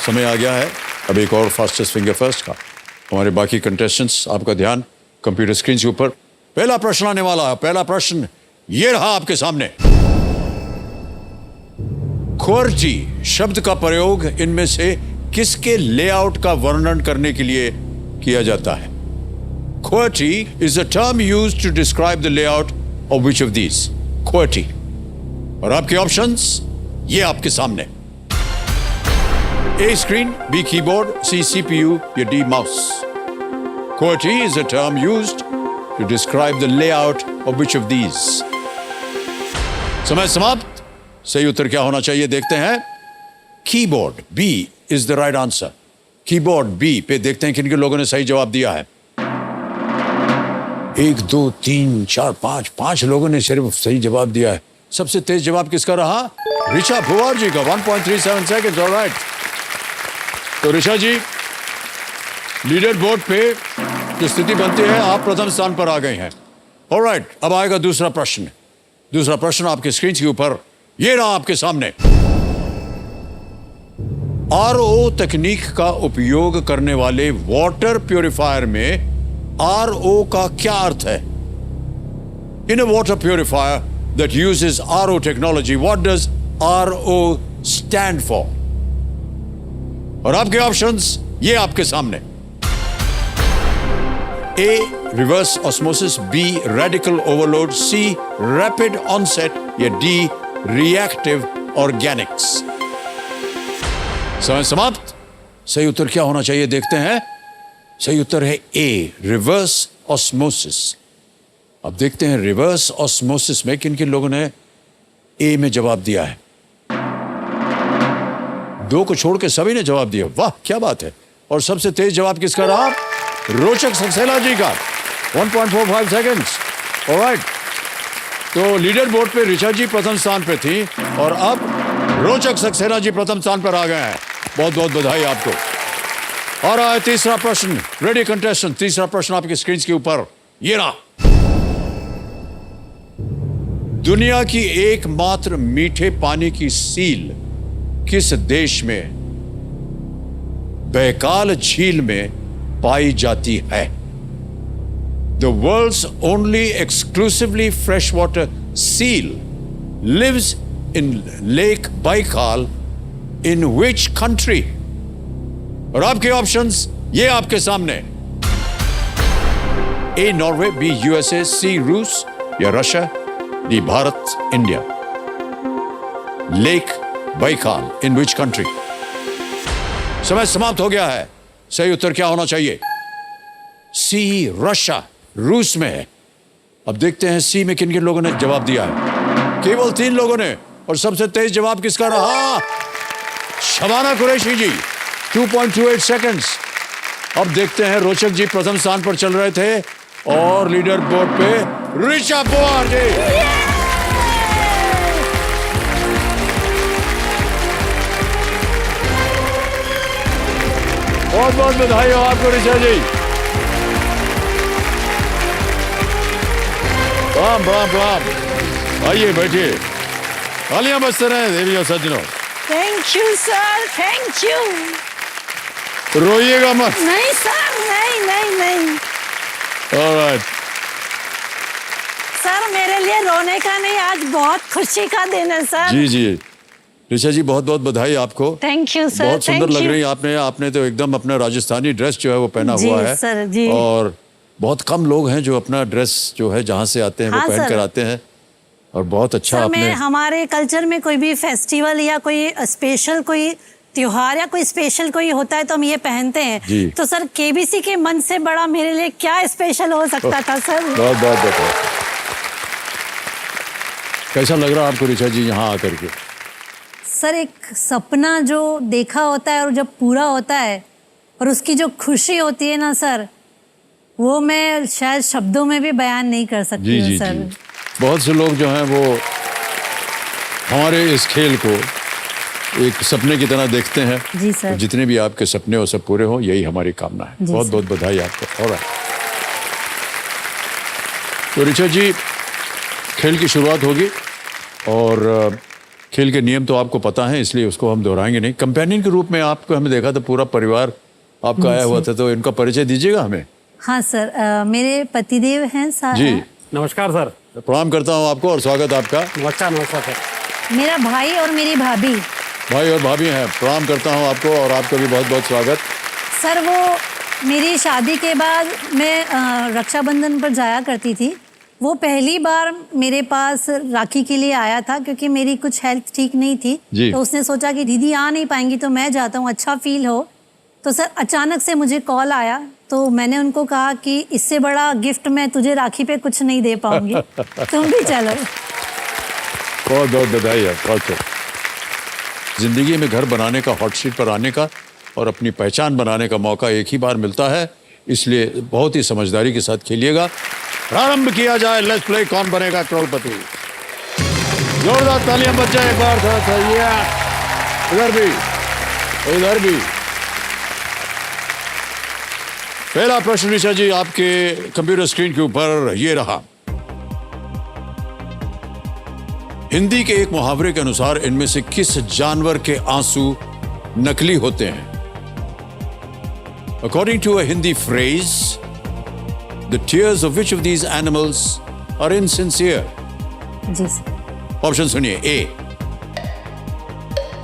समय आ गया है अब एक और फास्टेस्ट फिंगर फर्स्ट का। हमारे बाकी कंटेस्टेंट्स, आपका ध्यान कंप्यूटर स्क्रीन के ऊपर। पहला प्रश्न आने वाला है। पहला प्रश्न ये रहा आपके सामने। QWERTY शब्द का प्रयोग इनमें से किसके लेआउट का वर्णन करने के लिए किया जाता है? QWERTY is a term used to describe the layout of which of these? QWERTY। और आपके ऑप्शंस ये आपके सामने। A screen, B keyboard, C CPU या D mouse। QWERTY is a term used to describe the layout of which of these? समय समाप्त। सही उत्तर क्या होना चाहिए देखते हैं। Keyboard, B is the right answer। Keyboard B पे देखते हैं किन किन लोगों ने सही जवाब दिया है। 1 2 3 4 5 लोगों ने सिर्फ सही जवाब दिया है। सबसे तेज जवाब किसका रहा? ऋचा भुवार जी का 1.37 सेकंड। ऑलराइट, तो ऋचा जी लीडर बोर्ड पे जो स्थिति बनती है आप प्रथम स्थान पर आ गए हैं। ऑलराइट, अब आएगा दूसरा प्रश्न। दूसरा प्रश्न आपके स्क्रीन के ऊपर ये रहा आपके सामने। RO तकनीक का उपयोग करने वाले वाटर प्यूरिफायर में RO का क्या अर्थ है? In a water purifier that uses RO technology, what does RO stand for? और आपके ऑप्शंस ये आपके सामने। A reverse osmosis, B radical overload, C rapid onset या D reactive organics। समय समाप्त। सही उत्तर क्या होना चाहिए देखते हैं। सही उत्तर है A रिवर्स ऑस्मोसिस। अब देखते हैं रिवर्स ऑस्मोसिस में किन किन लोगों ने A में जवाब दिया है। 2 को छोड़ के सभी ने जवाब दिया। वाह क्या बात है। और सबसे तेज जवाब किसका रहा? रोचक सक्सेना जी का 1.45 सेकंड्स। ऑलराइट, तो लीडर बोर्ड पे ऋचा जी प्रथम स्थान पे थी और अब रोचक सक्सेना जी प्रथम स्थान पर आ गए हैं। बहुत बहुत बधाई आपको। और आया तीसरा प्रश्न। रेडी कंटेस्टेंट, तीसरा प्रश्न आपकी स्क्रीन के ऊपर ये रहा। दुनिया की एकमात्र मीठे पानी की सील किस देश में बैकाल झील में पाई जाती है? The world's only exclusively freshwater seal lives in Lake Baikal in which country? और आपके ऑप्शंस ये आपके सामने। A Norway, B USA, C रूस या Russia, D Bharat, India. Lake Baikal in which country? समय समाप्त हो गया है। सही उत्तर क्या होना चाहिए? C रशिया, रूस में है। अब देखते हैं C में किन किन लोगों ने जवाब दिया है। केवल 3 लोगों ने। और सबसे तेज जवाब किसका रहा? शबाना कुरैशी जी 2.28 सेकंड्स। अब देखते हैं रोचक जी प्रथम स्थान पर चल रहे थे और लीडर बोर्ड पे ऋचा भुवार जी। बहुत बहुत बधाई हो आपको ऋचा जी। प्रणाम प्रणाम प्रणाम। आइए बैठिए। तालियां बजते रहे देवी और सज्जनों। Thank you sir, thank you. रोइएगा मत। नहीं सर, नहीं। ऑलराइट। सर मेरे लिए रोने का नहीं, आज बहुत खुशी का दिन है सर। जी ऋचा जी बहुत बहुत बधाई आपको। Thank you sir. बहुत सुंदर लग रही है आपने तो एकदम अपना राजस्थानी ड्रेस जो है वो पहना हुआ है सर, जी। और बहुत कम लोग हैं जो अपना ड्रेस जो है जहाँ से आते हैं वो पहन कर आते हैं और बहुत अच्छा आपने। हमारे कल्चर में कोई भी फेस्टिवल या कोई स्पेशल कोई त्योहार या कोई स्पेशल कोई होता है तो हम ये पहनते हैं। तो सर केबीसी के मन से बड़ा मेरे लिए क्या स्पेशल हो सकता था सर। बहुत बहुत कैसा लग रहा है आपको ऋचा जी यहाँ आकर के? सर एक सपना जो देखा होता है और जब पूरा होता है और उसकी जो खुशी होती है ना सर, वो मैं शायद शब्दों में भी बयान नहीं कर सकती हूँ सर। बहुत से लोग जो हैं वो हमारे इस खेल को एक सपने की तरह देखते हैं। जी सर। तो जितने भी आपके सपने हो सब पूरे हो, यही हमारी कामना है। बहुत बहुत बधाई आपको। और तो ऋचा जी खेल की शुरुआत होगी और खेल के नियम तो आपको पता है, इसलिए उसको हम दोहराएंगे नहीं। कंपेनियन के रूप में आपको हमें देखा तो पूरा परिवार आपका आया हुआ था, तो इनका परिचय दीजिएगा हमें। हाँ सर, मेरे पतिदेव हैं जी नमस्कार सर। प्रणाम करता हूँ आपको और स्वागत आपका। नमस्कार नमस्कार सर। मेरा भाई और मेरी भाभी। भाई और भाभी हैं, प्रणाम करता हूँ आपको और आपका भी बहुत बहुत स्वागत। सर वो मेरी शादी के बाद मैं रक्षाबंधन पर जाया करती थी, वो पहली बार मेरे पास राखी के लिए आया था क्योंकि मेरी कुछ हेल्थ ठीक नहीं थी। तो उसने सोचा कि दीदी आ नहीं पाएंगी तो मैं जाता हूँ, अच्छा फील हो। तो सर अचानक से मुझे कॉल आया, तो मैंने उनको कहा कि इससे बड़ा गिफ्ट मैं तुझे राखी पे कुछ नहीं दे पाऊंगी, तुम भी चलो। बहुत बहुत बधाई है। बहुत जिंदगी में घर बनाने का, हॉट सीट पर आने का और अपनी पहचान बनाने का मौका एक ही बार मिलता है, इसलिए बहुत ही समझदारी के साथ खेलिएगा। प्रारंभ किया जाए, लेट्स प्ले कौन बनेगा करोड़पति। जोरदार तालियां बच जाए एक बार। इधर भी, इधर भी। पहला प्रश्न ऋचा जी आपके कंप्यूटर स्क्रीन के ऊपर ये रहा। हिंदी के एक मुहावरे के अनुसार इनमें से किस जानवर के आंसू नकली होते हैं? According to a Hindi phrase, the tears of which of these animals are insincere? जी सर। ऑप्शन सुनिए। A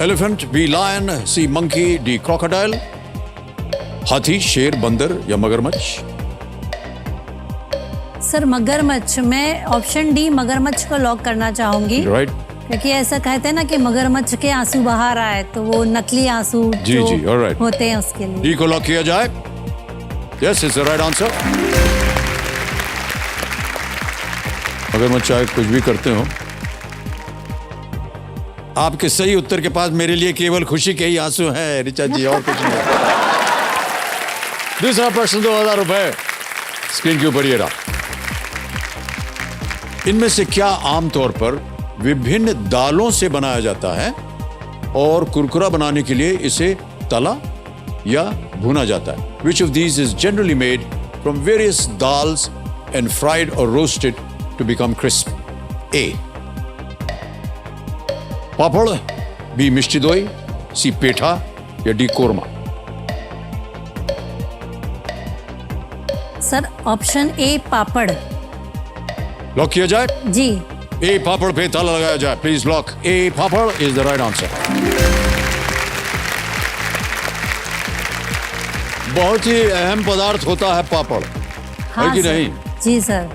elephant, B lion, C monkey, D crocodile। हाथी, शेर, बंदर या मगरमच्छ? सर मगरमच्छ, मैं ऑप्शन डी मगरमच्छ को लॉक करना चाहूंगी। राइट। क्योंकि ऐसा कहते हैं ना कि मगरमच्छ के आंसू बाहर आए, तो वो नकली आंसू जी जो जी, alright। होते हैं उसके लिए। डी को लॉक किया जाए। Yes, it's the right answer. मगरमच्छ चाहे कुछ भी करते हो, आपके सही उत्तर के पास मेरे लिए केवल खुशी के ही आंसू हैं ऋचा जी, और कुछ नहीं। दूसरा प्रश्न 2000 रुपए स्क्रीन के ऊपर ये रहा। इनमें से क्या आमतौर पर विभिन्न दालों से बनाया जाता है और कुरकुरा बनाने के लिए इसे तला या भुना जाता है? Which of these is generally made from various dals and fried or roasted to become crisp? A papad, B मिष्टी दोई, C पेठा या D korma? Sir option A papad. Lock किया जाए। जी। ए पापड़ पे ताला लगाया जाए, please lock. A papad is the right answer. बहुत ही अहम पदार्थ होता है पापड़, हाँ है कि सर। नहीं? जी सर।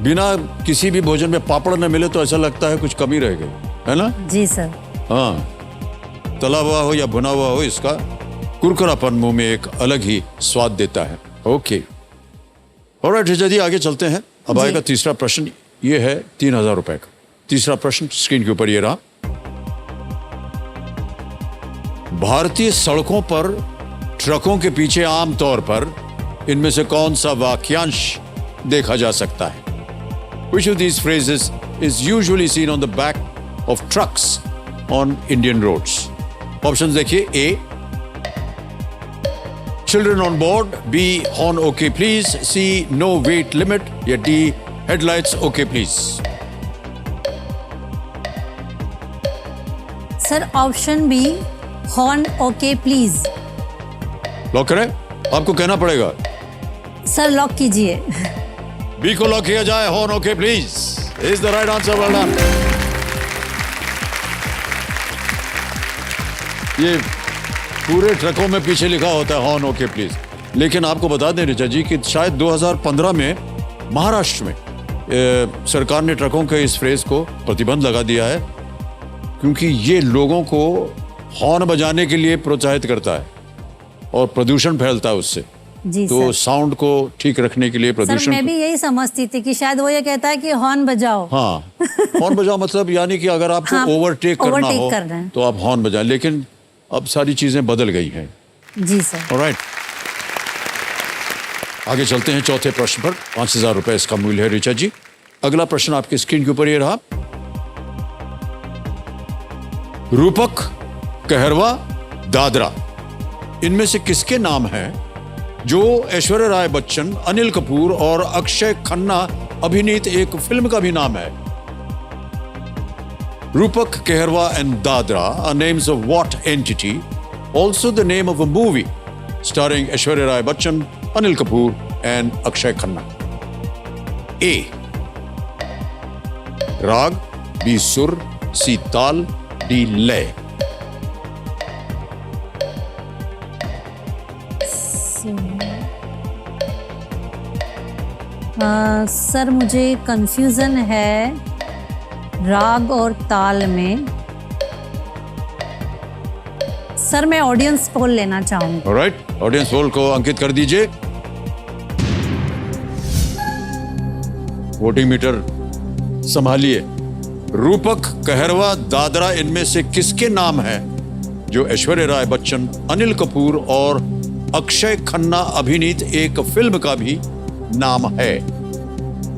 बिना किसी भी भोजन में पापड़ न मिले तो ऐसा लगता है कुछ कमी रह गई, है ना? जी सर। हाँ, तला हुआ हो या भुना हुआ हो, इसका कुरकुरापन मुंह में एक अलग ही स्वाद देता है। ओके, ऑलराइट ऋचा जी, आगे चलते हैं। अब जी। आएगा तीसरा प्रश्न, ये है 3000 रुपए का। तीसरा प्रश्न स्क्रीन के ऊपर ये रहा। भारतीय सड़कों पर ट्रकों के पीछे आमतौर पर इनमें से कौन सा वाक्यांश देखा जा सकता है? Which of these phrases is usually seen on the back of trucks on Indian roads? Options देखिए। A children on board, B horn okay please, C no weight limit या D headlights okay please? Sir option B horn okay please. Lock करें? आपको कहना पड़ेगा। Sir lock कीजिए। B को lock किया जाए। Horn okay please is the right answer. Well done. ये पूरे ट्रकों में पीछे लिखा होता है हॉर्न ओके प्लीज। लेकिन आपको बता दें ऋचा जी कि शायद 2015 में महाराष्ट्र में सरकार ने ट्रकों के इस फ्रेज को प्रतिबंध लगा दिया है, क्योंकि ये लोगों को हॉर्न बजाने के लिए प्रोत्साहित करता है और प्रदूषण फैलता है उससे। जी तो सर। साउंड को ठीक रखने के लिए सर प्रदूषण। मैं भी यही समझती थी कि शायद वो ये कहता है कि हॉर्न बजाओ। हाँ, हॉर्न बजाओ मतलब यानी कि अगर आपको हाँ, ओवरटेक करना overtake हो करना है। तो आप हॉर्न बजाएं, लेकिन अब सारी चीजें बदल गई हैं। जी सर। ऑलराइट, आगे चलते हैं चौथे प्रश्न पर। 5000 रुपए इसका मूल्य है ऋचा जी। अगला प्रश्न आपकी स्क्रीन के ऊपर ये रहा। रूपक, कहरवा, दादरा, इनमें से किसके नाम हैं जो ऐश्वर्या राय बच्चन, अनिल कपूर और अक्षय खन्ना अभिनीत एक फिल्म का भी नाम है? Rupak, Keherwa and Dadra are names of what entity? Also the name of a movie starring Aishwarya Rai Bachchan, Anil Kapoor and Akshay Khanna. A. Rag, B. Sur, C. Tal, D. Lay. Sir मुझे confusion है राग और ताल में। Sir मैं audience poll लेना चाहूंगी। Alright, audience poll को अंकित कर दीजिए। वोटिंग मीटर संभालिए। रूपक, कहरवा, दादरा इनमें से किसके नाम है जो ऐश्वर्या राय बच्चन, अनिल कपूर और अक्षय खन्ना अभिनीत एक फिल्म का भी नाम है?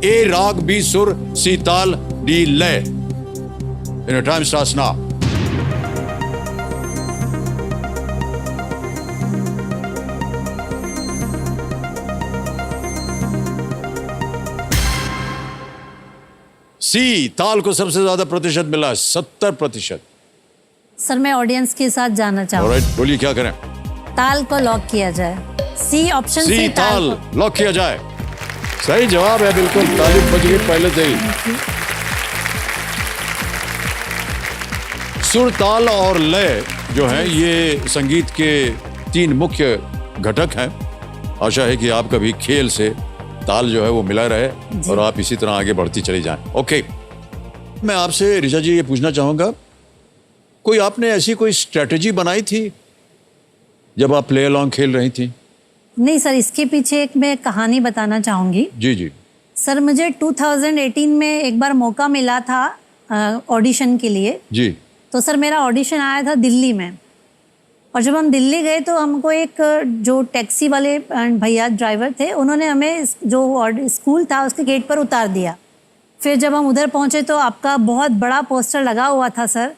ए राग, बी सुर, सी ताल, डी लय। In time starts now. C ताल को सबसे ज्यादा प्रतिशत मिला है, 70%। सर मैं ऑडियंस के साथ जाना चाहूंगी। ऑलराइट, बोलिए क्या करें? ताल को लॉक किया जाए। सी ऑप्शन सी ताल लॉक किया जाए। सही जवाब है, बिल्कुल। तालीम बज गई पहले से ही। सुर, ताल और लय जो है ये संगीत के 3 मुख्य घटक हैं। आशा है कि आपका भी खेल से ताल जो है वो मिला रहे और आप इसी तरह आगे बढ़ती चली जाएं। ओके, मैं आपसे ऋचा जी ये पूछना चाहूंगा, कोई आपने ऐसी कोई स्ट्रेटजी बनाई थी जब आप प्ले अलॉन्ग खेल रही थी? नहीं सर, इसके पीछे एक मैं कहानी बताना चाहूंगी। जी जी। सर मुझे 2018 में एक बार मौका मिला था ऑडिशन के लिए। जी। तो सर मेरा ऑडिशन आया था दिल्ली में, और जब हम दिल्ली गए तो हमको एक जो टैक्सी वाले भैया ड्राइवर थे, उन्होंने हमें जो स्कूल था उसके गेट पर उतार दिया। फिर जब हम उधर पहुंचे तो आपका बहुत बड़ा पोस्टर लगा हुआ था सर।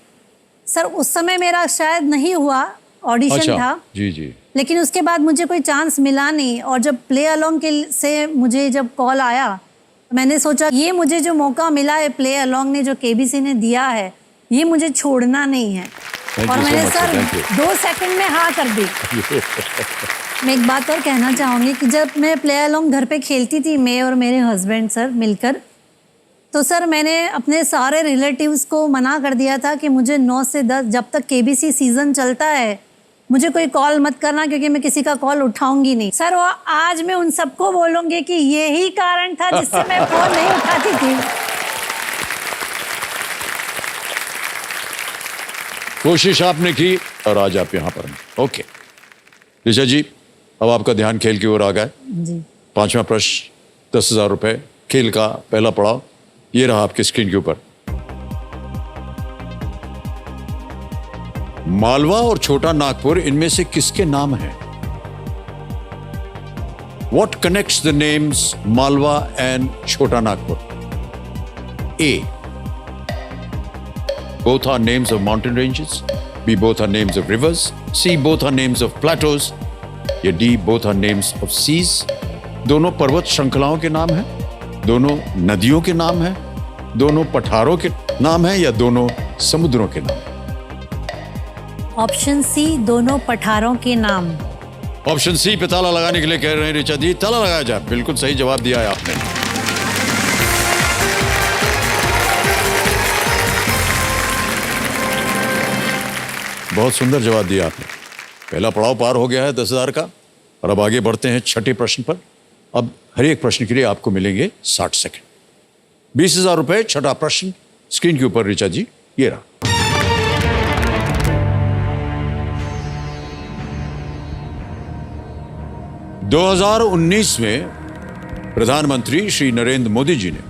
सर उस समय मेरा शायद नहीं हुआ, ऑडिशन था। जी जी। लेकिन उसके बाद मुझे कोई चांस मिला नहीं, और जब प्ले अलॉन्ग के से मुझे जब कॉल आया, मैंने सोचा ये मुझे जो मौका मिला है प्ले अलॉन्ग ने, जो केबीसी ने दिया है, ये मुझे छोड़ना नहीं है। और मैंने सर 2 सेकंड में हाँ कर दी। मैं एक बात और कहना चाहूँगी कि जब मैं प्ले अलॉन्ग घर पे खेलती थी, मैं और मेरे हस्बैंड सर मिलकर, तो सर मैंने अपने सारे रिलेटिव्स को मना कर दिया था कि मुझे 9 से 10 जब तक केबीसी सीजन चलता है मुझे कोई कॉल मत करना, क्योंकि मैं किसी का कॉल उठाऊंगी नहीं। सर वो आज मैं उन सबको बोलूंगी कि यही कारण था जिससे मैं फोन नहीं उठाती थी। कोशिश आपने की और आज आप यहाँ पर हैं। ओके ऋचा जी, अब आपका ध्यान खेल की ओर आ गया। जी। 5वां प्रश्न, 10,000 रुपए, खेल का पहला पड़ाव ये रहा आपकी स्क्रीन के ऊपर। मालवा और छोटा नागपुर इनमें से किसके नाम है? What connects the names Malwa and Chota Nagpur? A. Both are names of mountain ranges. B. Both are names of rivers. C. Both are names of plateaus. या D. Both are names of seas. दोनों पर्वत श्रृंखलाओं के नाम हैं, दोनों नदियों के नाम हैं, दोनों पठारों के नाम हैं, या दोनों समुद्रों के नाम? ऑप्शन सी, दोनों पठारों के नाम। ऑप्शन सी पे ताला लगाने के लिए कह रहे हैं ऋचा जी, ताला लगाया जाए। बिल्कुल सही जवाब दिया है आपने। बहुत सुंदर जवाब दिया आपने। पहला पड़ाव पार हो गया है 10,000 का, और अब आगे बढ़ते हैं छठे प्रश्न पर। अब हर एक प्रश्न के लिए आपको मिलेंगे 60 सेकंड। 20,000 रुपए, छठा प्रश्न स्क्रीन के ऊपर ऋचा जी, ये रहा। दो 2019 में प्रधानमंत्री श्री नरेंद्र मोदी जी ने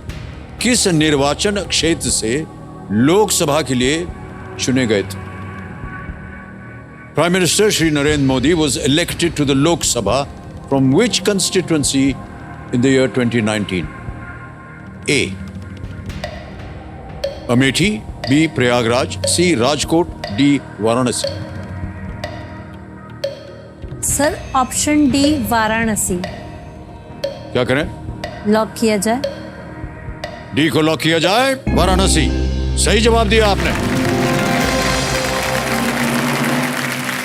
किस निर्वाचन क्षेत्र से लोकसभा के लिए चुने गए थे? Prime minister Shri Narendra Modi was elected to the Lok Sabha from which constituency in the year 2019? A. Amethi, B. Prayagraj, C. Rajkot, D. Varanasi. Sir option D, Varanasi. क्या करें? लॉक किया जाए। डी को लॉक किया जाए, वाराणसी। सही जवाब दिया आपने।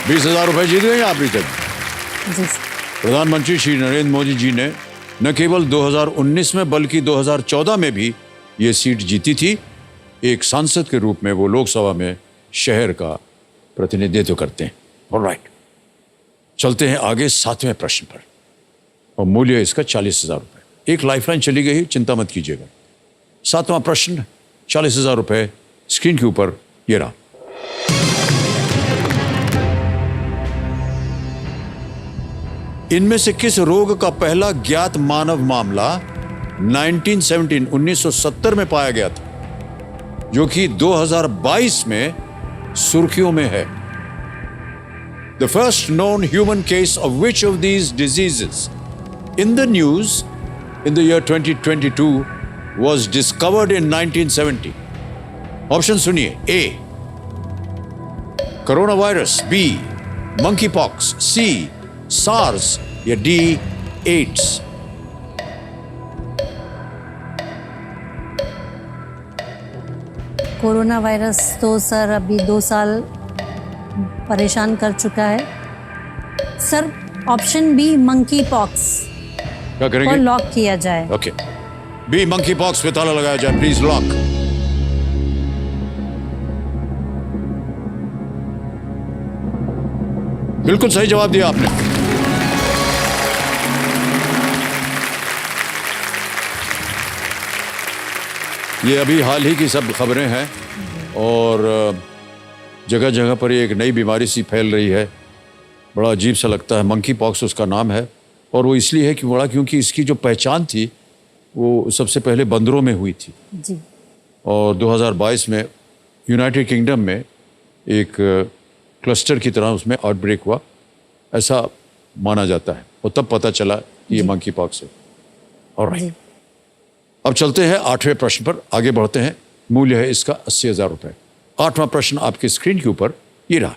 20,000 रुपए जीत गए आप रीता जी। जी सर। प्रधानमंत्री श्री नरेंद्र मोदी जी ने न केवल 2019 में बल्कि 2014 में भी ये सीट जीती थी। एक सांसद के रूप में वो लोकसभा में शहर का प्रतिनिधित्व करते हैं। ऑलराइट, चलते हैं आगे 7वें प्रश्न पर और मूल्य इसका 40,000 रुपए। एक लाइफलाइन चली गई, चिंता मत कीजिएगा। 7वां प्रश्न 40,000 रुपए स्क्रीन के ऊपर ये रहा। इनमें से किस रोग का पहला ज्ञात मानव मामला 1970 में पाया गया था, जो कि 2022 में सुर्खियों में है? The first known human case of which of these diseases in the news in the year 2022 was discovered in 1970? Option सुनिए। A corona virus, B monkey pox, C SARS या D एड्स। कोरोना वायरस तो sir अभी 2 साल परेशान कर चुका है। Sir option B monkey pox क्या करेंगे? और लॉक किया जाए। ओके, बी मंकी पॉक्स पे ताला लगाया जाए, प्लीज लॉक। बिल्कुल सही जवाब दिया आपने। ये अभी हाल ही की सब खबरें हैं और जगह जगह पर एक नई बीमारी सी फैल रही है। बड़ा अजीब सा लगता है। मंकी पॉक्स उसका नाम है और वो इसलिए है क्योंकि इसकी जो पहचान थी वो सबसे पहले बंदरों में हुई थी जी। और 2022 में यूनाइटेड किंगडम में एक क्लस्टर की तरह उसमें आउटब्रेक हुआ, ऐसा माना जाता है। और तब पता चला कि ये मंकी पॉक्स है। ऑलराइट, अब चलते हैं 8वें प्रश्न पर, आगे बढ़ते हैं। मूल्य है इसका 80,000 रुपए। 8वां प्रश्न आपके स्क्रीन के ऊपर ये रहा।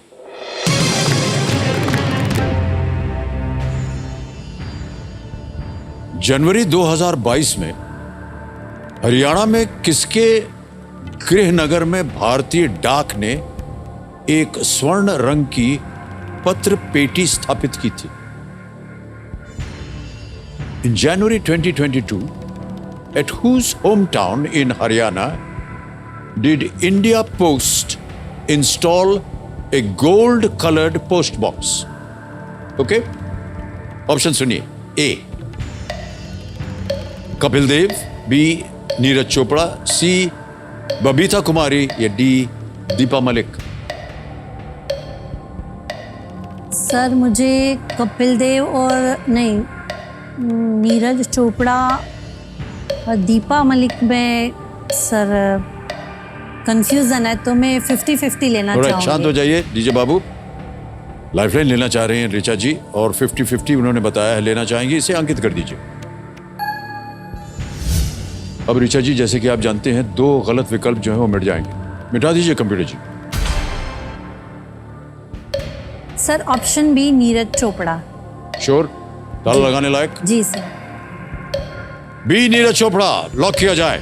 जनवरी 2022 में हरियाणा में किसके गृहनगर में भारतीय डाक ने एक स्वर्ण रंग की पत्र पेटी स्थापित की थी? इन जनवरी 2022, at whose hometown in Haryana did India Post install a gold-colored post box? Okay? Option सुनिए। A Kapil Dev, B Neeraj Chopra, C Babita Kumari या D दीपा मलिक। सर मुझे कपिल देव और नहीं नीरज चोपड़ा और दीपा मलिक में सर कंफ्यूजन है, तो मैं 50-50 लेना चाहूंगी। शांत हो जाइए डीजे बाबू। लाइफलाइन लेना चाह रहे हैं ऋचा जी और 50-50 उन्होंने बताया है लेना चाहेंगे, इसे अंकित कर दीजिए। अब ऋचा जी, जैसे कि आप जानते हैं 2 गलत विकल्प जो है वो मिट जाएंगे। मिटा दीजिए कंप्यूटर जी। Sir option B Neeraj Chopra. Sure? ताला लगाने लायक? जी sir. B Neeraj Chopra lock किया जाए।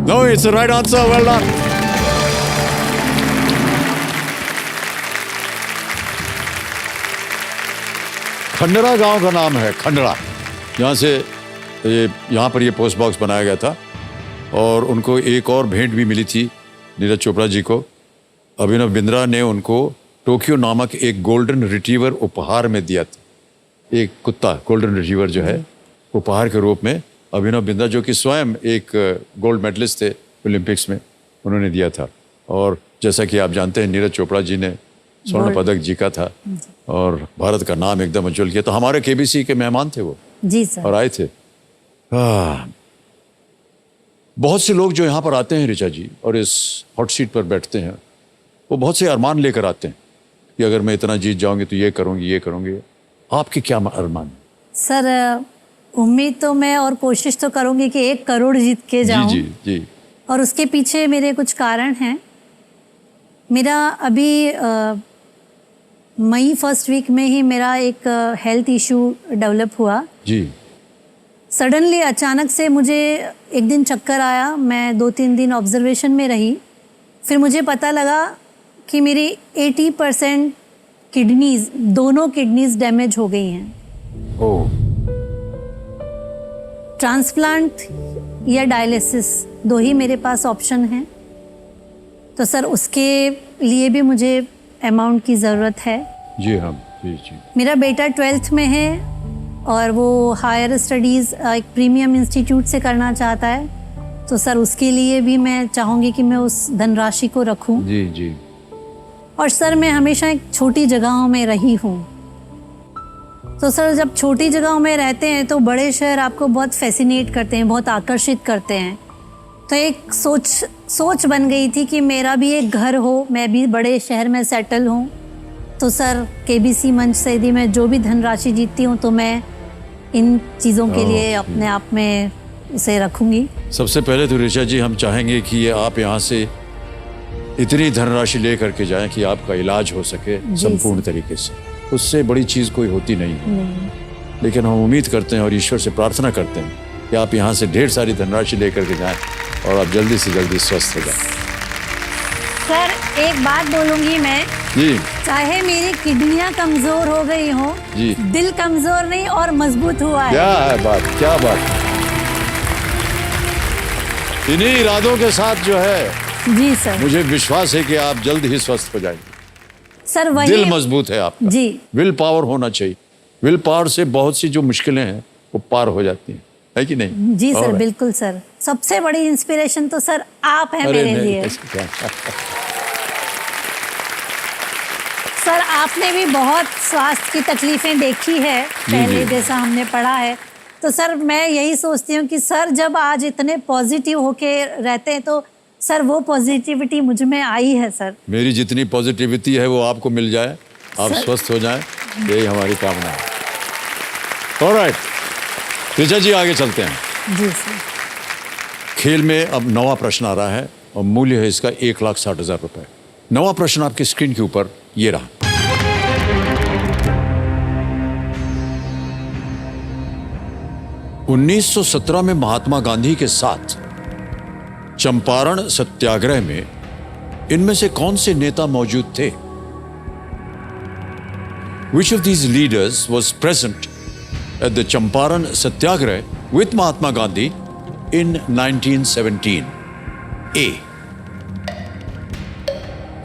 No, it's the right answer. Well done. Khandra गांव का नाम है, खंडरा। यहाँ पर ये पोस्ट बॉक्स बनाया गया था और उनको एक और भेंट भी मिली थी नीरज चोपड़ा जी को। अभिनव बिंद्रा ने उनको टोक्यो नामक एक गोल्डन रिट्रीवर उपहार में दिया था। एक कुत्ता गोल्डन रिट्रीवर जो है उपहार के रूप में अभिनव बिंद्रा, जो कि स्वयं एक गोल्ड मेडलिस्ट थे ओलंपिक्स में, उन्होंने दिया था। और जैसा कि आप जानते हैं नीरज चोपड़ा जी ने स्वर्ण पदक जीता था और भारत का नाम एकदम उज्जवल किया। तो हमारे केबीसी के मेहमान थे वो। जी सर। और आए थे। बहुत से लोग जो यहाँ पर आते हैं ऋचा जी और इस हॉट सीट पर बैठते हैं, वो बहुत से अरमान लेकर आते हैं कि अगर मैं इतना जीत जाऊंगी तो ये करूंगी, ये करूंगी। आपके क्या अरमान? सर उम्मीद तो मैं और कोशिश तो करूंगी कि 1 करोड़ जीत के जाऊं। जी जी जी। और उसके पीछे मेरे कुछ कारण हैं। मेरा अभी मई फर्स्ट वीक में ही मेरा एक हेल्थ इशू डेवलप हुआ। जी। सडनली अचानक से मुझे एक दिन चक्कर आया, मैं 2-3 दिन ऑब्जर्वेशन में रही। फिर मुझे पता लगा कि मेरी 80% किडनीज, दोनों किडनीज डैमेज हो गई हैं। ओह। ट्रांसप्लांट या डायलिसिस, दो ही मेरे पास ऑप्शन हैं। तो सर उसके लिए भी मुझे अमाउंट की ज़रूरत है। जी हाँ, जी जी। मेरा बेटा 12th में है और वो हायर स्टडीज़ एक प्रीमियम इंस्टीट्यूट से करना चाहता है। तो सर उसके लिए भी मैं चाहूँगी कि मैं उस धनराशि को रखूँ। जी जी। और सर मैं हमेशा एक छोटी जगहों में रही हूँ। तो सर जब छोटी जगहों में रहते हैं तो बड़े शहर आपको बहुत फैसिनेट करते हैं, बहुत आकर्षित करते हैं। तो एक सोच बन गई थी कि मेरा भी एक घर हो, मैं भी बड़े शहर में सेटल हूँ। तो सर केबीसी मंच से यदि मैं जो भी धनराशि जीतती हूँ तो मैं इन चीज़ों के लिए अपने आप में इसे रखूँगी। सबसे पहले तो ऋचा जी हम चाहेंगे कि आप यहाँ से इतनी धनराशि ले करके जाएं कि आपका इलाज हो सके संपूर्ण तरीके से। उससे बड़ी चीज़ कोई होती नहीं है। लेकिन हम उम्मीद करते हैं और ईश्वर से प्रार्थना करते हैं कि आप यहाँ से ढेर सारी धनराशि ले करके जाएं और आप जल्दी से जल्दी स्वस्थ हो जाएं। सर एक बात बोलूँगी मैं, जी। चाहे मेरी किडनियाँ कमज़ोर हो गई हो, जी। दिल कमज़ोर नहीं और मजबूत हुआ है। क्या है बात, क्या बात। इन्हीं इरादों के साथ जो है, जी सर, मुझे विश्वास है कि आप जल्द ही स्वस्थ हो जाएंगे। सर वही दिल मजबूत है आपका। जी। विल पावर होना चाहिए। विल पावर से बहुत सी जो मुश्किलें हैं वो पार हो जाती हैं, है कि नहीं? जी सर, और बिल्कुल सर। सबसे बड़ी इंस्पिरेशन तो सर आप हैं अरे मेरे नहीं, लिए। ऐसे क्या? सर आपने भी बहुत स्वास्थ्य की तकलीफें देखी है पहले, जैसा हमने पढ़ा है। तो सर मैं यही सोचती हूँ कि सर जब आज इतने पॉजिटिव होके रहते हैं तो सर वो पॉजिटिविटी मुझ में आई है सर। मेरी जितनी पॉजिटिविटी है वो आपको मिल जाए, आप स्वस्थ हो जाएं, यही हमारी कामना है। ऑलराइट ऋचा जी, आगे चलते हैं। जी सर। खेल में अब 9वां प्रश्न आ रहा है और मूल्य है इसका 1,60,000 रुपए। 9वां प्रश्न आपकी स्क्रीन के ऊपर ये रहा। (1917) में महात्मा गांधी के साथ चंपारण सत्याग्रह में इनमें से कौन से नेता मौजूद थे? Which of these leaders was present at the Champaran Satyagrah with Mahatma Gandhi in 1917? A.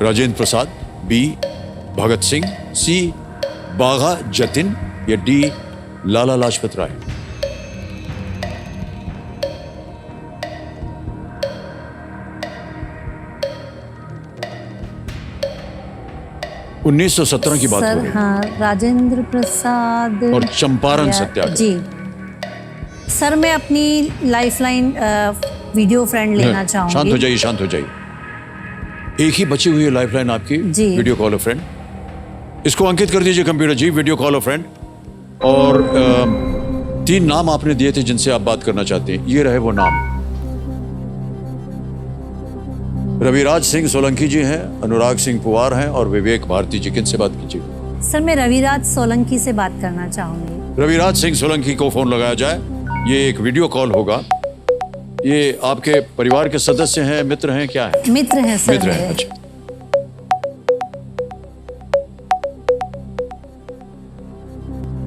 Rajendra Prasad, B. Bhagat Singh, C. बाघा जतिन या D. लाला लाजपत राय। उन्नीस 1917 की बात हो सर रही है हाँ, राजेंद्र प्रसाद और चंपारण सत्याग्रह। जी सर, मैं अपनी लाइफलाइन वीडियो फ्रेंड लेना चाहूंगी। शांत हो जाइए, शांत हो जाइए। एक ही बची हुई है लाइफलाइन आपकी, वीडियो कॉल फ्रेंड। इसको अंकित कर दीजिए कंप्यूटर जी, वीडियो कॉल फ्रेंड। और 3 नाम आपने दिए थे जिनसे आप बात करना चाहते हैं, ये रहे वो नाम। रविराज सिंह सोलंकी जी हैं, अनुराग सिंह पुवार हैं और विवेक भारती जी। किनसे बात कीजिए? सर मैं रविराज सोलंकी से बात करना चाहूंगी। रविराज सिंह सोलंकी को फोन लगाया जाए। ये एक वीडियो कॉल होगा। ये आपके परिवार के सदस्य हैं, मित्र हैं, क्या है? मित्र हैं सर। मित्र हैं, अच्छा।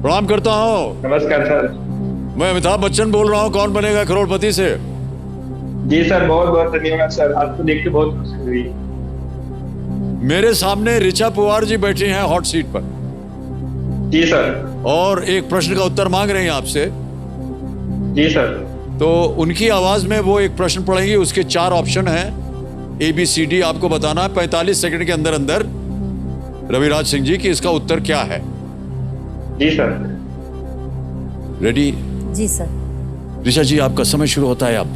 प्रणाम करता हूँ। नमस्कार सर। मैं अमिताभ बच्चन बोल रहा हूँ, कौन बनेगा करोड़पति से। जी सर, बहुत बहुत धन्यवाद सर, आपको देख के बहुत खुशी हुई। मेरे सामने ऋचा पुवार जी बैठी हैं हॉट सीट पर। जी सर। और एक प्रश्न का उत्तर मांग रही हैं आपसे। जी सर। तो उनकी आवाज में वो एक प्रश्न पढ़ेंगी, उसके 4 ऑप्शन हैं, ABCD आपको बताना है 45 सेकंड के अंदर अंदर रविराज सिंह जी कि इसका उत्तर क्या है। जी सर। रेडी? जी सर। ऋचा जी, आपका समय शुरू होता है अब।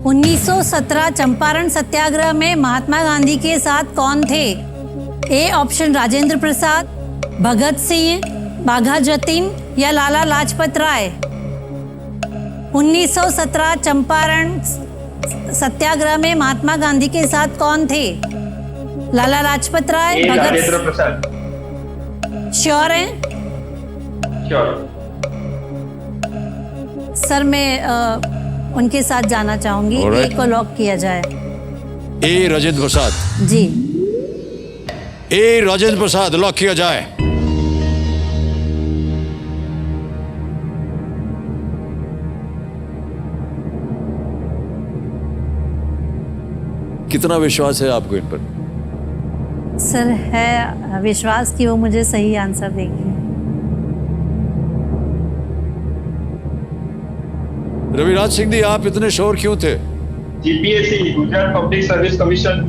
1917 चंपारण सत्याग्रह में महात्मा गांधी के साथ कौन थे? ए ऑप्शन राजेंद्र प्रसाद, भगत सिंह, बाघा जतिन या लाला लाजपत राय। 1917 चंपारण सत्याग्रह में महात्मा गांधी के साथ कौन थे? लाला लाजपत राय, भगत राजेंद्र प्रसाद। श्योर हैं? श्योर। सर मैं उनके साथ जाना चाहूंगी। Alright. ए को लॉक किया जाए। ए राजेंद्र प्रसाद, जी। ए राजेंद्र प्रसाद लॉक किया जाए। कितना विश्वास है आपको इन पर? सर है विश्वास कि वो मुझे सही आंसर देगी। रविराज सिंह जी, आप इतने श्योर क्यों थे? GPSC Gujarat public service commission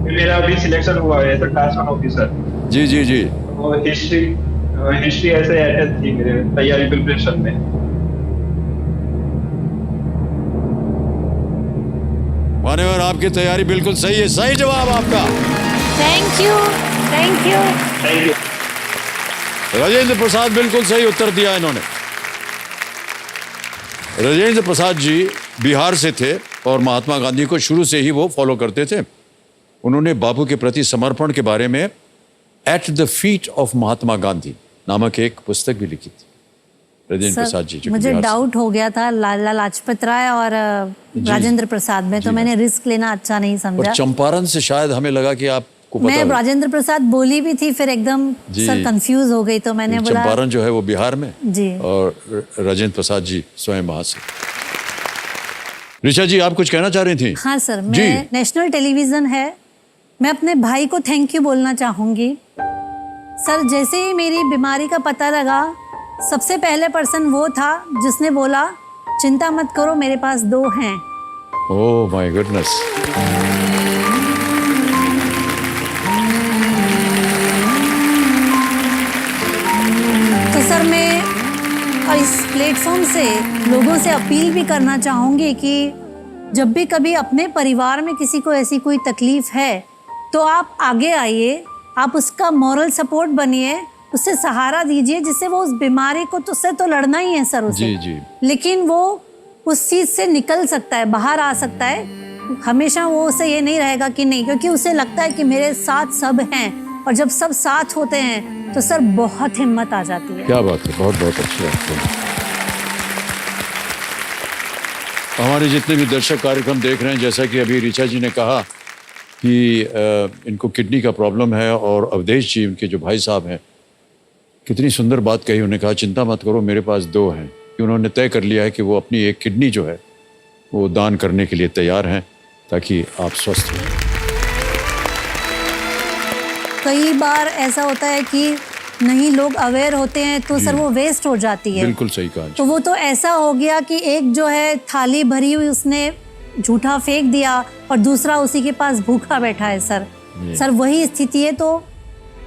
में मेरा अभी सिलेक्शन हुआ है एज अ क्लास 1 ऑफिसर। जी जी जी। तो हिस्ट्री ऐसे अटैच थी मेरे तैयारी प्रिपरेशन में। मान्यवर, आपकी तैयारी बिल्कुल सही है। सही जवाब आपका। Thank you, thank you. Thank you. Rajendra Prasad, बिल्कुल सही उत्तर दिया इन्होंने। राजेंद्र प्रसाद जी बिहार से थे और महात्मा गांधी को शुरू से ही वो फॉलो करते थे। उन्होंने बापू के प्रति समर्पण के बारे में at the feet of Mahatma Gandhi नामक एक पुस्तक भी लिखी थी। राजेंद्र प्रसाद जी जो मुझे बिहार से- डाउट हो गया था लाला लाजपत राय और राजेंद्र प्रसाद में, तो मैंने रिस्क लेना अच्छा नहीं और समझा। चंपारण से शायद हमें लगा कि आपको पता मैं हो। राजेंद्र प्रसाद बोली भी थी, फिर एकदम जी। सर कंफ्यूज हो गई, तो मैंने बोला चंपारण जो है वो बिहार में, जी। और राजेंद्र प्रसाद जी स्वयं वहां से। ऋचा जी, आप कुछ कहना चाह रही थी? हाँ सर, जी। मैं नेशनल टेलीविजन है, मैं अपने भाई को थैंक यू बोलना चाहूंगी। सर जैसे ही मेरी बीमारी का पता लगा, सबसे पहले पर्सन वो था जिसने बोला चिंता मत करो, मेरे पास 2 हैं। Oh my goodness. तो सर मैं और इस प्लेटफॉर्म से लोगों से अपील भी करना चाहूंगी कि जब भी कभी अपने परिवार में किसी को ऐसी कोई तकलीफ है तो आप आगे आइए, आप उसका मॉरल सपोर्ट बनिए, उससे सहारा दीजिए, जिससे वो उस बीमारी को तो उससे तो लड़ना ही है सर उसे, जी जी। लेकिन वो उस चीज से निकल सकता है, बाहर आ सकता है। हमेशा वो उसे ये नहीं रहेगा कि नहीं, क्योंकि उसे लगता है कि मेरे साथ सब हैं, और जब सब साथ होते हैं तो सर बहुत हिम्मत आ जाती है। क्या बात है, बहुत बहुत अच्छी बात है। हमारे जितने भी दर्शक कार्यक्रम देख रहे हैं, जैसा कि अभी ऋचा जी ने कहा कि इनको किडनी का प्रॉब्लम है, और अवधेश जी उनके जो भाई साहब हैं, कितनी सुंदर बात कही। उन्होंने कहा चिंता मत करो, मेरे पास 2 हैं। कि उन्होंने तय कर लिया है कि वो अपनी एक किडनी जो है वो दान करने के लिए तैयार हैं, ताकि आप स्वस्थ रहें। कई बार ऐसा होता है कि नहीं लोग अवेयर होते हैं तो सर वो वेस्ट हो जाती है। बिल्कुल सही कहा। तो वो तो ऐसा हो गया कि एक जो है थाली भरी हुई उसने झूठा फेंक दिया और दूसरा उसी के पास भूखा बैठा है सर। सर वही स्थिति है, तो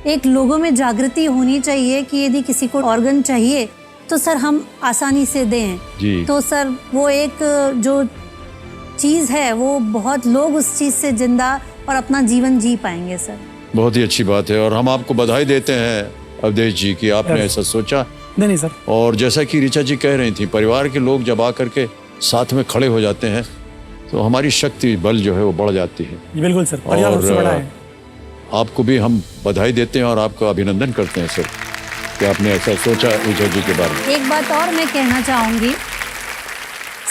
एक लोगों में जागृति होनी चाहिए कि यदि किसी को ऑर्गन चाहिए तो सर हम आसानी से दें। जी। तो सर वो एक जो चीज़ है वो बहुत लोग उस चीज़ से जिंदा और अपना जीवन जी पाएंगे सर। बहुत ही अच्छी बात है, और हम आपको बधाई देते हैं अवधेश जी कि आपने ऐसा सोचा। नहीं सर। और जैसा कि ऋचा जी कह रही थी, परिवार के लोग जब आकर के साथ में खड़े हो जाते हैं तो हमारी शक्ति बल जो है वो बढ़ जाती है। बिल्कुल सर, परिवार सबसे बड़ा है। आपको भी हम बधाई देते हैं और आपका अभिनंदन करते हैं सर कि आपने ऐसा सोचा ऋचा जी के बारे में। एक बात और मैं कहना चाहूँगी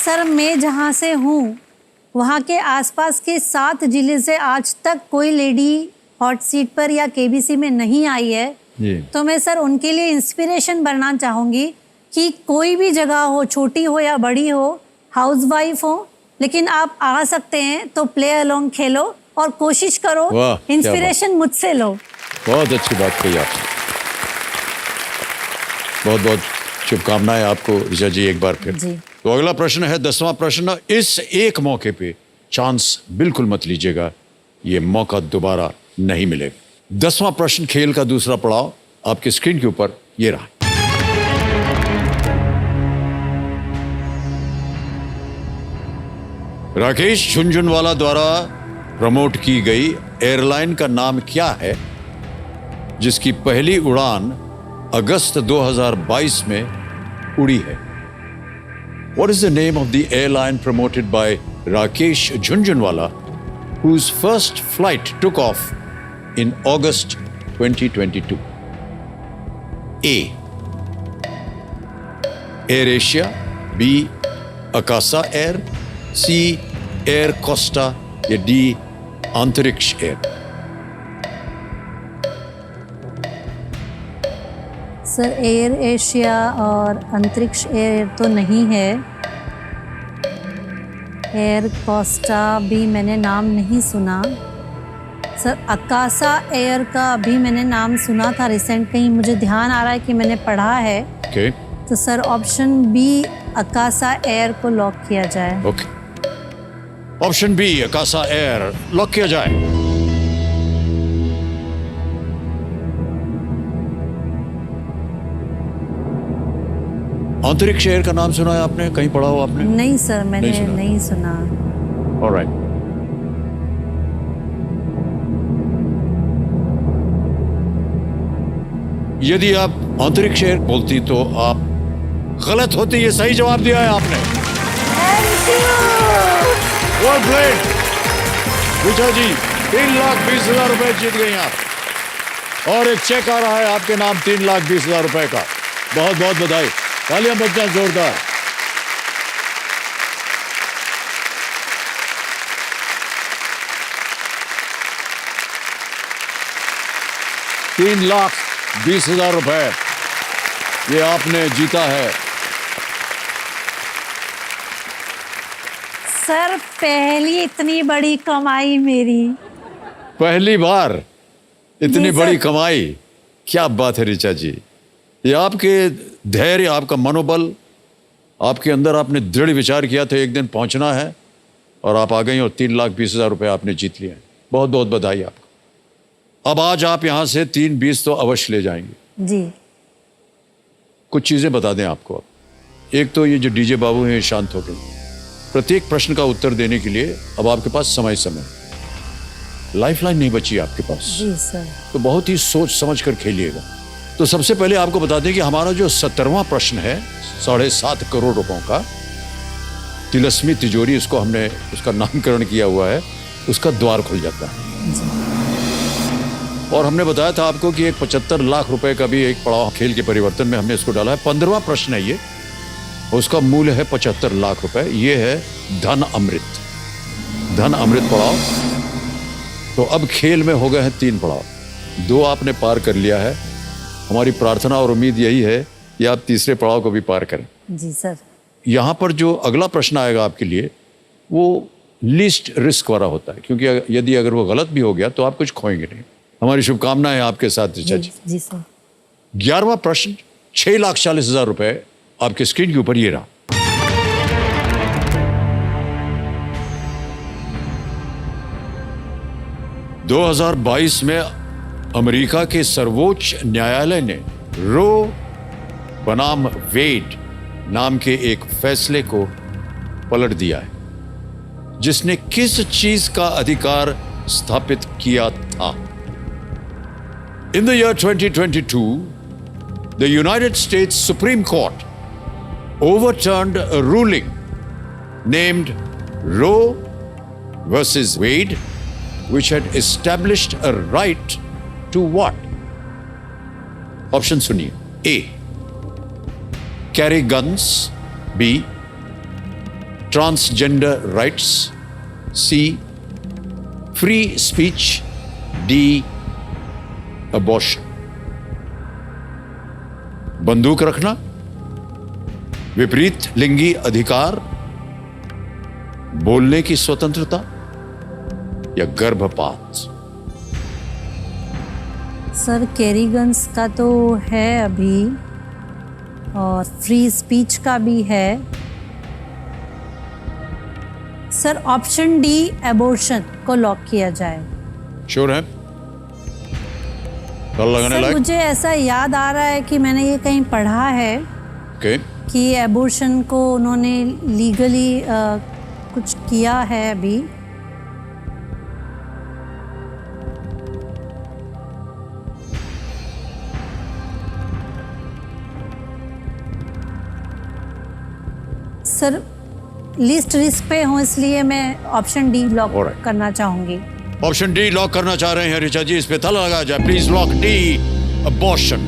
सर, मैं जहाँ से हूँ वहाँ के आसपास के 7 जिले से आज तक कोई लेडी हॉट सीट पर या केबीसी में नहीं आई है। जी। तो मैं सर उनके लिए इंस्पिरेशन बनना चाहूँगी कि कोई भी जगह हो, छोटी हो या बड़ी हो, हाउसवाइफ हो, लेकिन आप आ सकते हैं तो प्ले अलोंग खेलो और कोशिश करो, वाह, क्या इंस्पिरेशन मुझसे लो। बहुत अच्छी बात कही आपने। बहुत बहुत शुभकामनाएं आपको ऋचा जी एक बार फिर। जी। तो अगला प्रश्न है 10वां प्रश्न। इस एक मौके पे चांस बिल्कुल मत लीजिएगा, ये मौका दोबारा नहीं मिलेगा। 10वां प्रश्न खेल का दूसरा पड़ाव आपके स्क्रीन के ऊपर ये रहा। राकेश झुनझुनवाला द्वारा प्रमोट की गई एयरलाइन का नाम क्या है जिसकी पहली उड़ान अगस्त 2022 में उड़ी है? What is the name of the airline promoted by Rakesh Jhunjhunwala, whose first flight took off in August 2022? A Air Asia, B Akasa Air, C Air Costa या D Antariksh Air? Sir Air Asia और Antariksh air तो नहीं है। Air Costa भी मैंने नाम नहीं सुना। सर अकासा एयर का भी मैंने नाम सुना था रिसेंट, कहीं मुझे ध्यान आ रहा है कि मैंने पढ़ा है। ओके तो sir option B Akasa Air को लॉक किया जाए। Okay, option B Akasa Air lock किया जाए। अंतरिक्ष एयर का नाम सुना है आपने, कहीं पढ़ा हो आपने? नहीं सर, मैंने नहीं सुना। ऑलराइट, यदि आप अंतरिक्ष एयर बोलती तो आप गलत होती। ये सही जवाब दिया है आपने। वेल प्लेड ऋचा जी, 3,20,000 रुपए जीत गई आप और एक चेक आ रहा है आपके नाम 3,20,000 रुपए का। बहुत बहुत बधाई, तालियां बजना जोरदार। $3,20,000 रुपए ये आपने जीता है। सर पहली इतनी बड़ी कमाई मेरी। पहली बार इतनी जी, बड़ी सर। कमाई, क्या बात है ऋचा जी। ये आपके धैर्य, आपका मनोबल, आपके अंदर आपने दृढ़ विचार किया था एक दिन पहुंचना है और आप आ गई और 3,20,000 रुपए आपने जीत लिए। बहुत बहुत बधाई आपको। अब आज आप यहां से 3,20 तो अवश्य ले जाएंगे। जी कुछ चीजें बता दें आपको। अब एक तो ये जो डीजे बाबू हैं शांत हो गए। प्रत्येक प्रश्न का उत्तर देने के लिए अब आपके पास समय लाइफलाइन नहीं बची आपके पास, जी सर। तो बहुत ही सोच समझ कर खेलिएगा। तो सबसे पहले आपको बता दें कि हमारा जो 17वां प्रश्न है 7.5 करोड़ रुपयों का, तिलस्मी तिजोरी इसको हमने उसका नामकरण किया हुआ है, उसका द्वार खुल जाता है। और हमने बताया था आपको कि एक 75 लाख रुपए का भी एक पड़ाव खेल के परिवर्तन में हमने इसको डाला है। 15वां प्रश्न है ये, उसका मूल्य है 75 लाख रुपए। ये है धन अमृत पड़ाव। तो अब खेल में हो गए हैं 3 पड़ाव, 2 आपने पार कर लिया है। हमारी प्रार्थना और उम्मीद यही है कि आप तीसरे पड़ाव को भी पार करें। जी सर। यहाँ पर जो अगला प्रश्न आएगा आपके लिए वो लीस्ट रिस्क वाला होता है, क्योंकि यदि अगर वो गलत भी हो गया तो आप कुछ खोएंगे नहीं। हमारी शुभकामनाएं आपके साथ ऋचा जी। जी सर। 11वां प्रश्न 6,40,000 रुपए आपके स्क्रीन के ऊपर ये रहा। दो 2022 में अमेरिका के सर्वोच्च न्यायालय ने रो बनाम वेड नाम के एक फैसले को पलट दिया है, जिसने किस चीज का अधिकार स्थापित किया था। In the year 2022, the United States Supreme Court overturned a ruling named Roe versus Wade, which had established a right to what? Option सुनिए। A. Carry guns. B. Transgender rights. C. Free speech. D. Abortion. बंदूक रखना, विपरीत लिंगी अधिकार, बोलने की स्वतंत्रता या गर्भपात? सर कैरी गन्स का तो है अभी और फ्री स्पीच का भी है। सर ऑप्शन डी एबॉर्शन को लॉक किया जाए। श्योर है? कल लगाने सर लायक? मुझे ऐसा याद आ रहा है कि मैंने ये कहीं पढ़ा है ओके। कि एबॉर्शन को उन्होंने लीगली कुछ किया है अभी। सर लिस्ट रिस्क पे हूँ, इसलिए मैं ऑप्शन डी लॉक Alright. करना चाहूंगी। ऑप्शन डी लॉक करना चाह रहे हैं ऋचा जी, इस पे ताला लगाया जाए प्लीज। Lock D, abortion.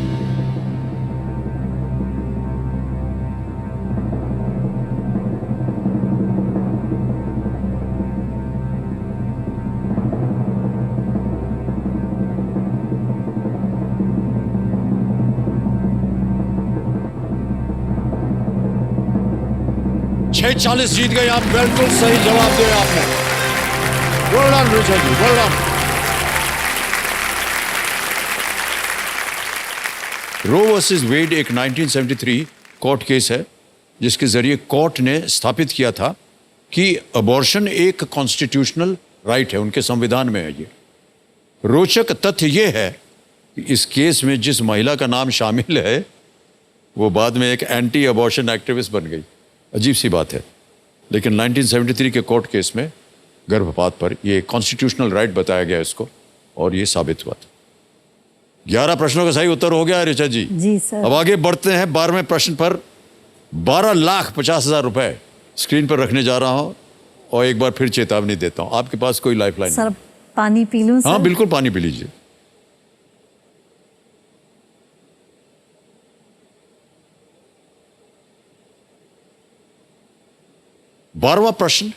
6:40 जीत गए आप, बिल्कुल सही जवाब दिया आपने। Well done Richa ji, well done. Roe versus Wade एक 1973 कोर्ट केस है जिसके जरिए कोर्ट ने स्थापित किया था कि अबॉर्शन एक कॉन्स्टिट्यूशनल राइट है, उनके संविधान में है। ये रोचक तथ्य ये है कि इस केस में जिस महिला का नाम शामिल है वो बाद में एक एंटी अबॉर्शन एक्टिविस्ट बन गई। अजीब सी बात है, लेकिन 1973 के कोर्ट केस में गर्भपात पर ये कॉन्स्टिट्यूशनल राइट बताया गया इसको, और ये साबित हुआ था। 11 प्रश्नों का सही उत्तर हो गया है ऋचा जी। जी सर। अब आगे बढ़ते हैं 12वें प्रश्न पर। 12,50,000 रुपए स्क्रीन पर रखने जा रहा हूं, और एक बार फिर चेतावनी देता हूं, आपके पास कोई लाइफलाइन सर पानी पी लूं सर? हाँ बिल्कुल, पानी पी लीजिए। बारहवां प्रश्न,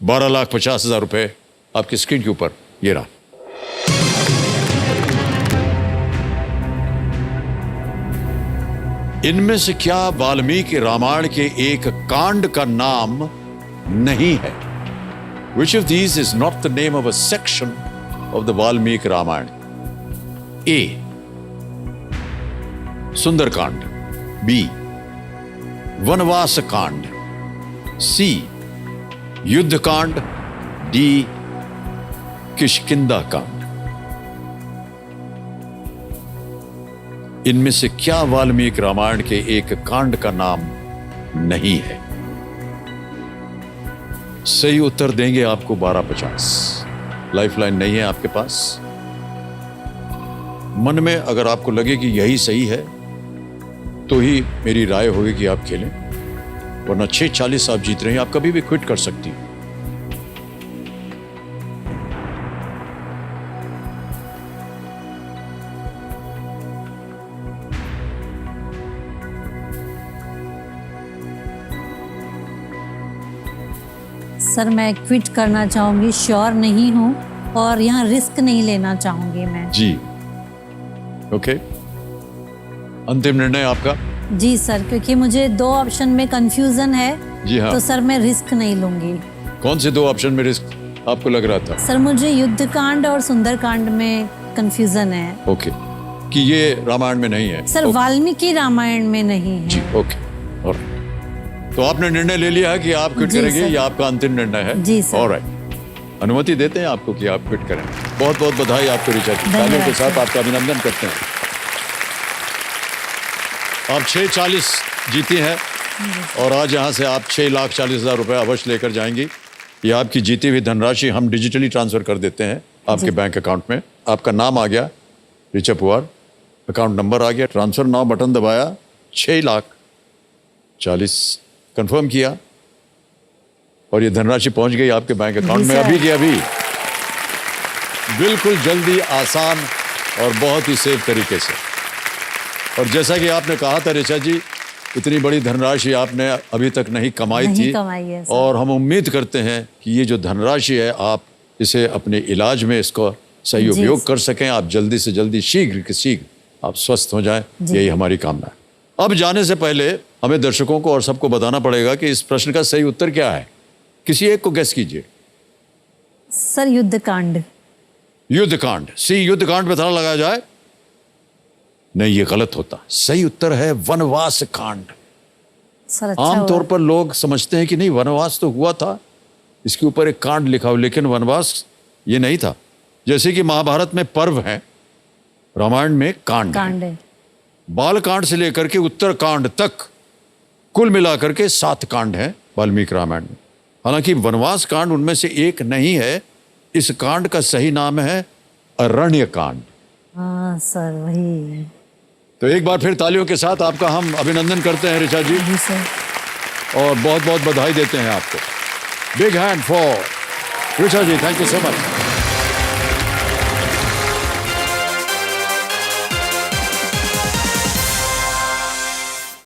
12,50,000 रुपए आपकी स्क्रीन के ऊपर, ये रहा। इनमें से क्या वाल्मीकि रामायण के एक कांड का नाम नहीं है? Which of these is not the name of a section of the Valmiki Ramayana? A. Sundarkand. B. Vanvasa Kand. C. Yuddha Kand. D. Kishkinda Kand. इनमें से क्या वाल्मीकि रामायण के एक कांड का नाम नहीं है? सही उत्तर देंगे आपको 12,50। लाइफलाइन नहीं है आपके पास। मन में अगर आपको लगे कि यही सही है तो ही मेरी राय होगी कि आप खेलें, वरना 6:40 आप जीत रहे हैं, आप कभी भी क्विट कर सकती हैं। सर मैं क्विट करना चाहूंगी, श्योर नहीं हूँ और यहाँ रिस्क नहीं लेना चाहूंगी मैं। जी ओके, अंतिम निर्णय आपका? जी सर, क्योंकि मुझे 2 ऑप्शन में कंफ्यूजन है। जी हाँ। तो सर मैं रिस्क नहीं लूंगी। कौन से 2 ऑप्शन में रिस्क आपको लग रहा था? सर मुझे युद्धकांड और सुंदरकांड में कंफ्यूजन है। ओके, कि ये रामायण में नहीं है? सर वाल्मीकि रामायण में नहीं है। जी ओके, और तो आपने निर्णय ले लिया है कि आप क्विट जी करेंगे, सर। ये आपका अंतिम निर्णय है? जी सर। ऑलराइट, अनुमति देते हैं आपको कि आप क्विट करें। बहुत बहुत बधाई आपको ऋचा जी, धन्यवाद तालियों के साथ सर। आपका अभिनंदन करते हैं। आप 6:40 जीती हैं और आज यहाँ से आप 6,40,000 रुपए अवश्य लेकर जाएंगी। ये आपकी जीती हुई धनराशि हम डिजिटली ट्रांसफर कर देते हैं आपके बैंक अकाउंट में। आपका नाम आ गया ऋचा पुआर, अकाउंट नंबर आ गया, ट्रांसफर नाउ बटन दबाया, 6,40,000 कंफर्म किया और ये धनराशि पहुंच गई आपके बैंक अकाउंट में अभी के अभी, बिल्कुल जल्दी, आसान और बहुत ही सेफ तरीके से। और जैसा कि आपने कहा था ऋचा जी, इतनी बड़ी धनराशि आपने अभी तक नहीं कमाई नहीं थी, कमाई है सर। और हम उम्मीद करते हैं कि ये जो धनराशि है आप इसे अपने इलाज में इसको सही जी उपयोग कर सकें, आप जल्दी से जल्दी, शीघ्र के शीघ्र आप स्वस्थ हो जाएं, यही हमारी कामना है। अब जाने से पहले हमें दर्शकों को और सबको बताना पड़ेगा कि इस प्रश्न का सही उत्तर क्या है। किसी एक को गेस कीजिए। सर युद्धकांड। युद्धकांड, सी युद्धकांड पे ताला लगाया जाए? नहीं, ये गलत होता। सही उत्तर है वनवास कांड। सर अच्छा आमतौर हुआ। पर लोग समझते हैं कि नहीं, वनवास तो हुआ था, इसके ऊपर एक कांड लिखा हो, लेकिन वनवास ये नहीं था। जैसे कि महाभारत में पर्व है, रामायण में कांड कांड है। है। बाल कांड से लेकर के उत्तर कांड तक कुल मिलाकर के 7 कांड हैं वाल्मीकि रामायण में। हालांकि वनवास कांड उनमें से एक नहीं है। इस कांड का सही नाम है अरण्य कांड। हाँ सर वही। तो एक बार फिर तालियों के साथ आपका हम अभिनंदन करते हैं ऋचा जी, जी सर। और बहुत बहुत बधाई देते हैं आपको। Big hand for Richa ji, thank you so much.